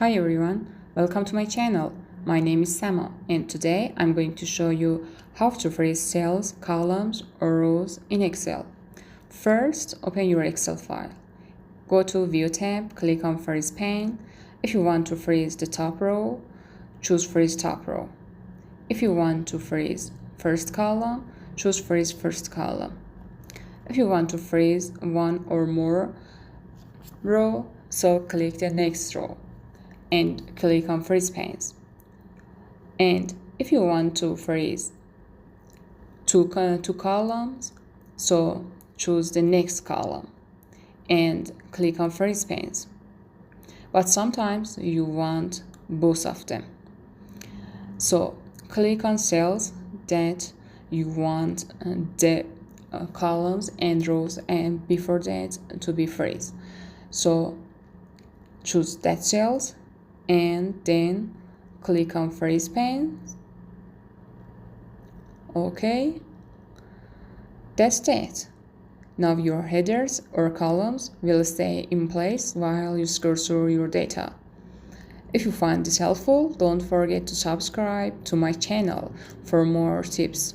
Hi everyone, welcome to my channel. My name is Sama and today I'm going to show you how to freeze cells, columns or rows in Excel. First, open your Excel file. Go to View tab, click on Freeze Pane. If you want to freeze the top row, choose Freeze Top Row. If you want to freeze first column, choose Freeze First Column. If you want to freeze one or more row, so click the next row and click on Freeze Panes. And if you want to freeze two columns, so choose the next column and click on Freeze Panes. But sometimes you want both of them. So click on cells that you want the columns and rows and before that to be freeze. So choose that cells and then click on Freeze Pane. Okay, that's it. Now your headers or columns will stay in place while you scroll through your data. If you find this helpful, don't forget to subscribe to my channel for more tips.